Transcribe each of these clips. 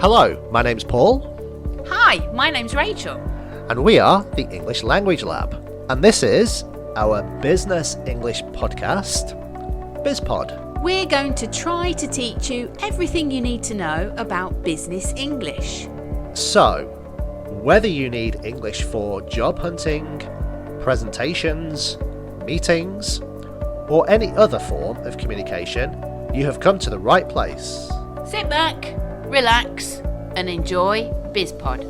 Hello, my name's Paul. Hi, my name's Rachel. And we are the English Language Lab. And this is our business English podcast, BizPod. We're going to try to teach you everything you need to know about business English. So, whether you need English for job hunting, presentations, meetings, or any other form of communication, you have come to the right place. Sit back, relax, and enjoy BizPod.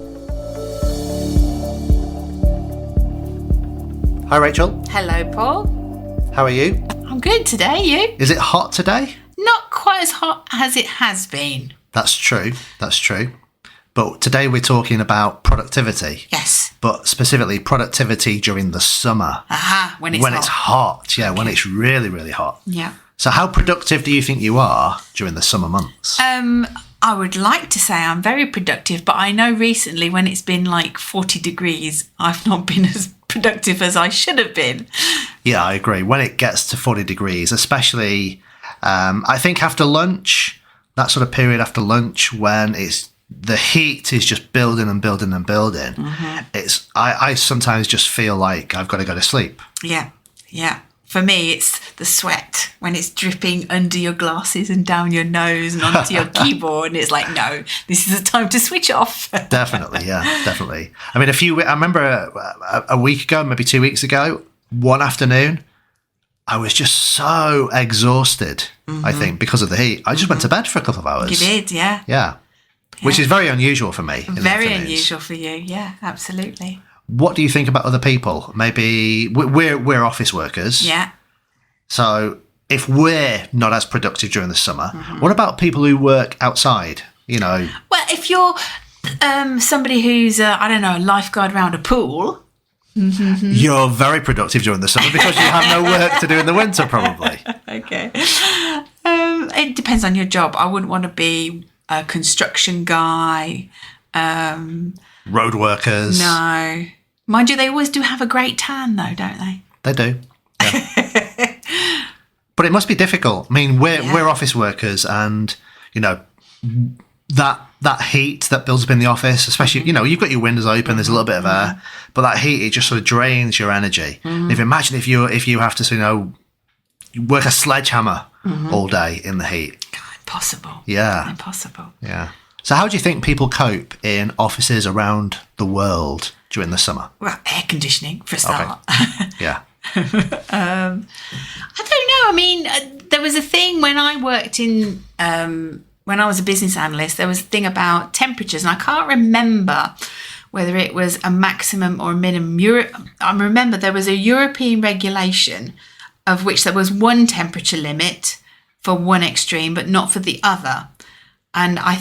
Hi Rachel. Hello, Paul. How are you? I'm good today, you? Is it hot today? Not quite as hot as it has been. That's true. But today we're talking about productivity. Yes. But specifically productivity during the summer. Aha, when it's hot. Yeah, when it's really, really hot. Yeah. So how productive do you think you are during the summer months? I would like to say I'm very productive, but I know recently when it's been like 40 degrees, I've not been as productive as I should have been. Yeah, I agree. When it gets to 40 degrees, especially, I think after lunch, that sort of period after lunch when the heat is just building and building and building. Mm-hmm. I sometimes just feel like I've got to go to sleep. Yeah. For me, it's the sweat when it's dripping under your glasses and down your nose and onto your keyboard. And it's like, no, this is the time to switch off. Definitely. I mean, I remember a week ago, maybe 2 weeks ago, one afternoon, I was just so exhausted, I think, because of the heat. I just went to bed for a couple of hours. You did, yeah. Yeah. Which is very unusual for me. Very unusual for you, yeah, absolutely. What do you think about other people? Maybe we're office workers. Yeah. So if we're not as productive during the summer, what about people who work outside? You know. Well, if you're somebody who's a lifeguard around a pool. You're very productive during the summer because you have no work to do in the winter, probably. Okay. It depends on your job. I wouldn't want to be a construction guy. Road workers. No. Mind you, they always do have a great tan, though, don't they? They do. Yeah. But it must be difficult. I mean, we're office workers, and you know that heat that builds up in the office, especially you've got your windows open. There's a little bit of air, but that heat, it just sort of drains your energy. If you imagine if you have to work a sledgehammer all day in the heat. God, impossible. Yeah. Impossible. Yeah. So how do you think people cope in offices around the world during the summer? Well, air conditioning, for a start. Okay. Yeah. I don't know. I mean, there was a thing when I worked in, when I was a business analyst, there was a thing about temperatures, and I can't remember whether it was a maximum or a minimum. I remember there was a European regulation of which there was one temperature limit for one extreme, but not for the other. And I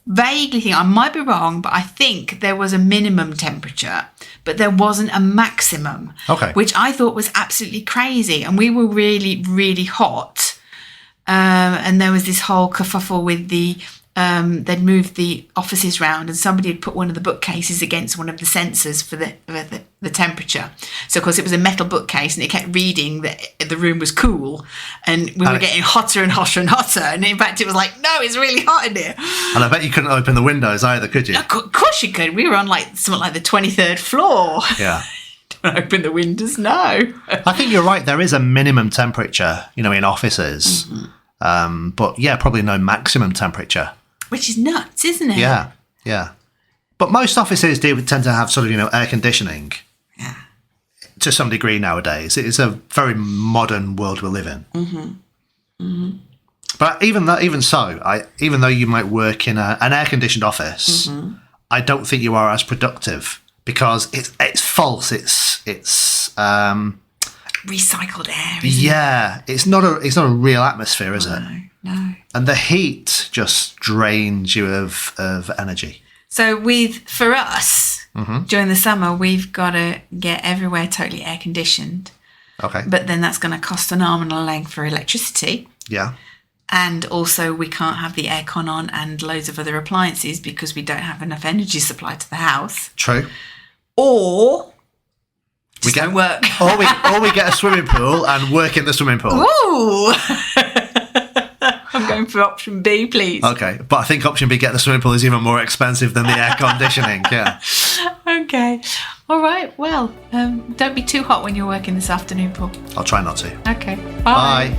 vaguely think, I might be wrong, but I think there was a minimum temperature, but there wasn't a maximum. Okay. Which I thought was absolutely crazy. And we were really, really hot. And there was this whole kerfuffle with they'd moved the offices round, and somebody had put one of the bookcases against one of the sensors for the temperature. So, of course, it was a metal bookcase, and it kept reading that the room was cool, and we were getting hotter and hotter and hotter. And in fact, it was like, no, it's really hot in here. And I bet you couldn't open the windows either, could you? Of course you could. We were on something like the 23rd floor. Yeah. Don't open the windows, no. I think you're right. There is a minimum temperature, in offices. But yeah, probably no maximum temperature. Which is nuts, isn't it? Yeah. But most offices do tend to have sort of, air conditioning. Yeah. To some degree nowadays. It's a very modern world we live in. But even though you might work in an air-conditioned office, I don't think you are as productive because it's false. It's recycled air, isn't it? It's not a real atmosphere, is it? No. And the heat just drains you of energy. So for us, during the summer, we've got to get everywhere totally air conditioned. Okay. But then that's going to cost an arm and a leg for electricity. Yeah. And also we can't have the aircon on and loads of other appliances because we don't have enough energy supply to the house. True. Or don't work. or we get a swimming pool and work in the swimming pool. Ooh! I'm going going for option B, please. Okay, but I think option B, get the swimming pool, is even more expensive than the air conditioning. Yeah. Okay. All right. Well, don't be too hot when you're working this afternoon, Paul. I'll try not to. Okay. Bye.